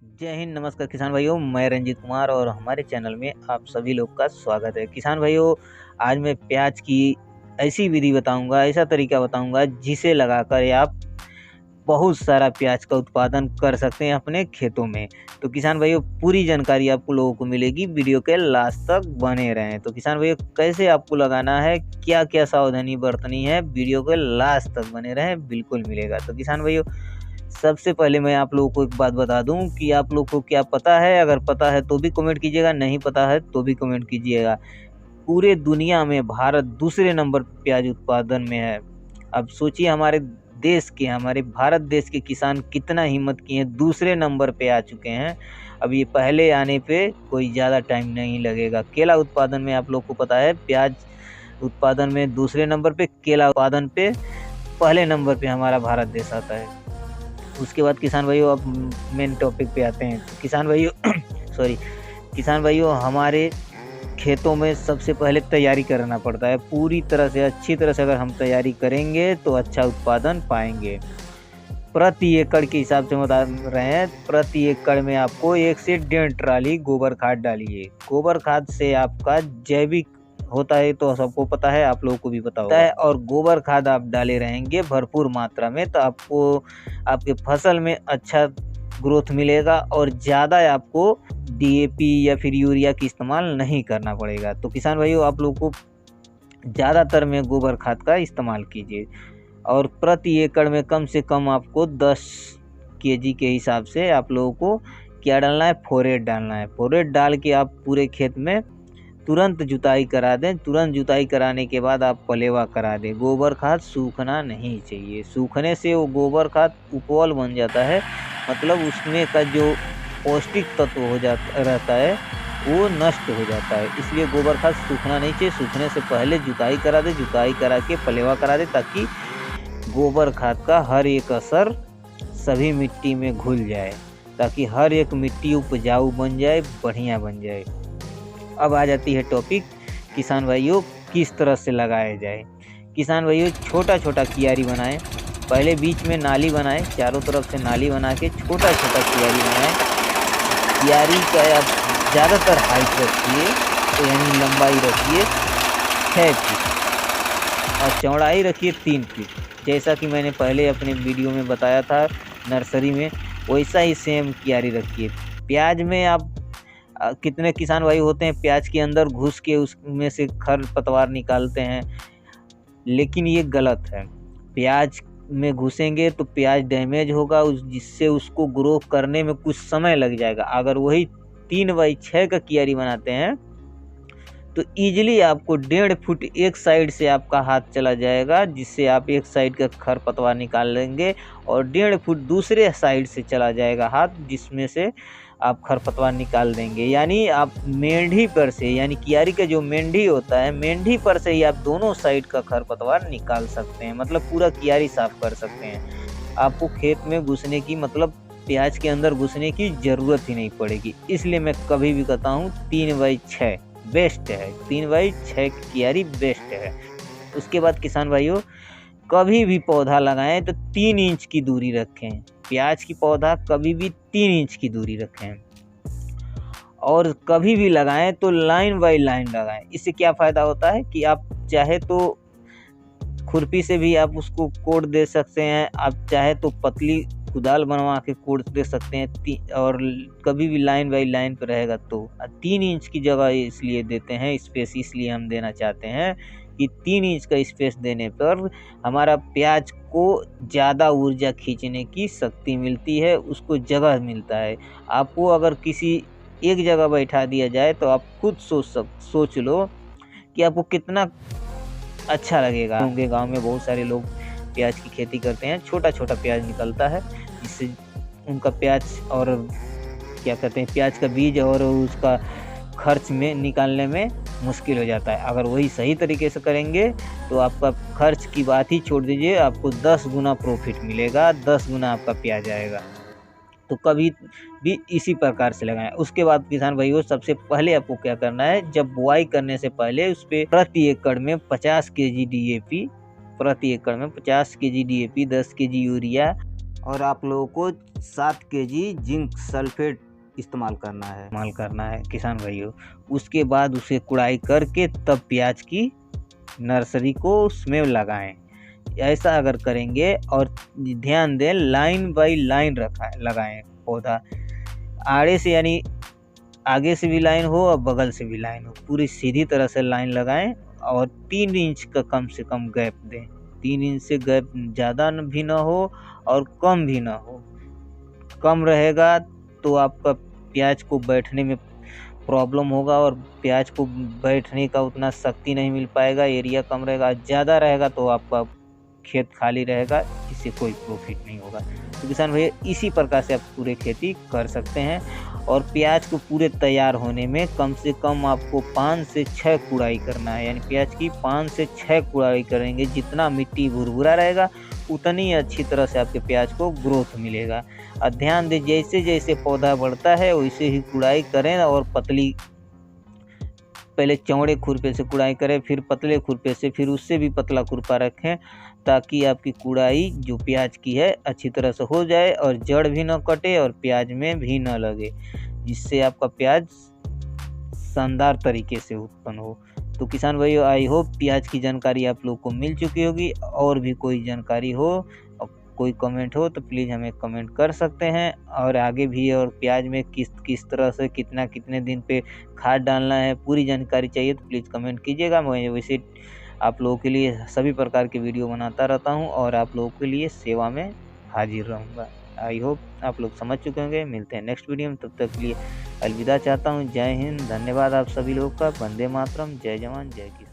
जय हिंद, नमस्कार किसान भाइयों। मैं रंजीत कुमार और हमारे चैनल में आप सभी लोग का स्वागत है। किसान भाइयों, आज मैं प्याज की ऐसी विधि बताऊंगा, ऐसा तरीका बताऊंगा जिसे लगाकर आप बहुत सारा प्याज का उत्पादन कर सकते हैं अपने खेतों में। तो किसान भाइयों, पूरी जानकारी आपको लोगों को मिलेगी, वीडियो के लास्ट तक बने रहें। तो किसान भाइयों, कैसे आपको लगाना है, क्या क्या सावधानी बरतनी है, वीडियो के लास्ट तक बने रहें, बिल्कुल मिलेगा। तो किसान भाइयों, सबसे पहले मैं आप लोगों को एक बात बता दूं कि आप लोग को क्या पता है। अगर पता है तो भी कमेंट कीजिएगा, नहीं पता है तो भी कमेंट कीजिएगा। पूरे दुनिया में भारत दूसरे नंबर पर प्याज उत्पादन में है। अब सोचिए, हमारे भारत देश के किसान कितना हिम्मत किए हैं, दूसरे नंबर पे आ चुके हैं। अब ये पहले आने पे कोई ज़्यादा टाइम नहीं लगेगा। केला उत्पादन में आप लोग को पता है, प्याज उत्पादन में दूसरे नंबर पे, केला उत्पादन पे पहले नंबर पे हमारा भारत देश आता है। उसके बाद किसान भाइयों, अब मेन टॉपिक पे आते हैं। तो किसान भाइयों किसान भाइयों, हमारे खेतों में सबसे पहले तैयारी करना पड़ता है। पूरी तरह से, अच्छी तरह से अगर हम तैयारी करेंगे तो अच्छा उत्पादन पाएंगे। प्रति एकड़ के हिसाब से बता रहे हैं, प्रति एकड़ में आपको 1 से 1.5 ट्राली गोबर खाद डालिए। गोबर खाद से आपका जैविक होता है, तो सबको पता है, आप लोगों को भी पता होगा। और गोबर खाद आप डाले रहेंगे भरपूर मात्रा में, तो आपको आपके फसल में अच्छा ग्रोथ मिलेगा और ज़्यादा आपको डीएपी या फिर यूरिया की इस्तेमाल नहीं करना पड़ेगा। तो किसान भाइयों, आप लोगों को ज़्यादातर में गोबर खाद का इस्तेमाल कीजिए। और प्रति एकड़ में कम से कम आपको 10 केजी के हिसाब से आप लोगों को क्या डालना है, फोरेट डालना है। फोरेट डाल के आप पूरे खेत में तुरंत जुताई करा दें। तुरंत जुताई कराने के बाद आप पलेवा करा दें। गोबर खाद सूखना नहीं चाहिए। सूखने से वो गोबर खाद उपौल बन जाता है, मतलब उसमें का जो पौष्टिक तत्व रहता है वो नष्ट हो जाता है। इसलिए गोबर खाद सूखना नहीं चाहिए। सूखने से पहले जुताई करा दे, जुताई करा के पलेवा करा दे, ताकि गोबर खाद का हर एक असर सभी मिट्टी में घुल जाए, ताकि हर एक मिट्टी उपजाऊ बन जाए, बढ़िया बन जाए। अब आ जाती है टॉपिक, किसान भाइयों किस तरह से लगाया जाए। किसान भाइयों, छोटा छोटा कियारी बनाएं। पहले बीच में नाली बनाएं, चारों तरफ से नाली बना के छोटा छोटा कियारी बनाएं। कियारी का आप ज़्यादातर हाइट रखिए, तो यानी लंबाई रखिए 6 फीट और चौड़ाई रखिए 3 फीट। जैसा कि मैंने पहले अपने वीडियो में बताया था नर्सरी में, वैसा ही सेम कियारी रखिए। प्याज में आप कितने किसान भाई होते हैं, प्याज के अंदर घुस के उसमें से खरपतवार निकालते हैं, लेकिन ये गलत है। प्याज में घुसेंगे तो प्याज डैमेज होगा, जिससे उसको ग्रो करने में कुछ समय लग जाएगा। अगर वही 3x6 का कियारी बनाते हैं तो इजीली आपको 1.5 फुट एक साइड से आपका हाथ चला जाएगा, जिससे आप एक साइड का खरपतवार निकाल लेंगे, और 1.5 फुट दूसरे साइड से चला जाएगा हाथ, जिसमें से आप खरपतवार निकाल देंगे। यानी आप मेंढी पर से, यानी कियारी का जो मेंढी होता है, मेंढी पर से ही आप दोनों साइड का खरपतवार निकाल सकते हैं, मतलब पूरा कियारी साफ कर सकते हैं। आपको खेत में घुसने की, मतलब प्याज के अंदर घुसने की जरूरत ही नहीं पड़ेगी। इसलिए मैं कभी भी कहता हूँ 3x6 बेस्ट है। 3x6 कियारी बेस्ट है। उसके बाद किसान भाइयों, कभी भी पौधा लगाएं तो 3 इंच की दूरी रखें। प्याज की पौधा कभी भी 3 इंच की दूरी रखें, और कभी भी लगाएं तो लाइन बाय लाइन लगाएं। इससे क्या फ़ायदा होता है कि आप चाहे तो खुरपी से भी आप उसको कोड़ दे सकते हैं, आप चाहे तो पतली कुदाल बनवा के कोड़ दे सकते हैं, और कभी भी लाइन बाई लाइन पे रहेगा। तो 3 इंच की जगह इसलिए देते हैं, स्पेस इसलिए हम देना चाहते हैं कि 3 इंच का स्पेस देने पर हमारा प्याज को ज़्यादा ऊर्जा खींचने की शक्ति मिलती है, उसको जगह मिलता है। आपको अगर किसी एक जगह बैठा दिया जाए तो आप खुद सोच लो कि आपको कितना अच्छा लगेगा। उनके गांव में बहुत सारे लोग प्याज की खेती करते हैं, छोटा छोटा प्याज निकलता है, जिससे उनका प्याज और क्या कहते हैं, प्याज का बीज और उसका खर्च में निकालने में मुश्किल हो जाता है। अगर वही सही तरीके से करेंगे तो आपका खर्च की बात ही छोड़ दीजिए, आपको 10 गुना प्रॉफिट मिलेगा, 10 गुना आपका प्याज आएगा। तो कभी भी इसी प्रकार से लगाएं। उसके बाद किसान भाइयों, सबसे पहले आपको क्या करना है, जब बुआई करने से पहले उस पे प्रति एकड़ में 50 केजी डीएपी, प्रति एकड़ में 50 केजी डीएपी, 10 केजी यूरिया और आप लोगों को 7 केजी जिंक सल्फेट इस्तेमाल करना है किसान भाइयों। उसके बाद उसे कुड़ाई करके तब प्याज की नर्सरी को उसमें लगाएं। ऐसा अगर करेंगे और ध्यान दें लाइन बाई लाइन लगाएं पौधा, आड़े से यानी आगे से भी लाइन हो और बगल से भी लाइन हो, पूरी सीधी तरह से लाइन लगाएं और 3 इंच का कम से कम गैप दें। 3 इंच से गैप ज़्यादा भी ना हो और कम भी ना हो। कम रहेगा तो आपका प्याज को बैठने में प्रॉब्लम होगा और प्याज को बैठने का उतना शक्ति नहीं मिल पाएगा, एरिया कम रहेगा। ज़्यादा रहेगा तो आपका खेत खाली रहेगा, इससे कोई प्रॉफिट नहीं होगा। तो किसान भैया इसी प्रकार से आप पूरे खेती कर सकते हैं। और प्याज को पूरे तैयार होने में कम से कम आपको 5 से 6 कुड़ाई करना है, यानी प्याज की 5 से 6 कुड़ाई करेंगे। जितना मिट्टी भुरभुरा रहेगा उतनी अच्छी तरह से आपके प्याज को ग्रोथ मिलेगा। और ध्यान दें जैसे जैसे पौधा बढ़ता है वैसे ही कुड़ाई करें और पतली, पहले चौड़े खुरपे से कुड़ाई करें, फिर पतले खुरपे से, फिर उससे भी पतला खुरपा रखें, ताकि आपकी कुड़ाई जो प्याज की है अच्छी तरह से हो जाए और जड़ भी न कटे और प्याज में भी न लगे, जिससे आपका प्याज शानदार तरीके से उत्पन्न हो। तो किसान भाइयों आई होप प्याज की जानकारी आप लोग को मिल चुकी होगी। और भी कोई जानकारी हो, कोई कमेंट हो तो प्लीज़ हमें कमेंट कर सकते हैं। और आगे भी और प्याज में किस तरह से कितने दिन पे खाद डालना है, पूरी जानकारी चाहिए तो प्लीज़ कमेंट कीजिएगा। मैं वैसे आप लोगों के लिए सभी प्रकार के वीडियो बनाता रहता हूं और आप लोगों के लिए सेवा में हाजिर रहूँगा। आई होप आप लोग समझ चुके होंगे। मिलते हैं नेक्स्ट वीडियो में, तब तक के लिए अलविदा चाहता हूँ। जय हिंद, धन्यवाद आप सभी लोगों का। वंदे मातरम, जय जवान जय किसान।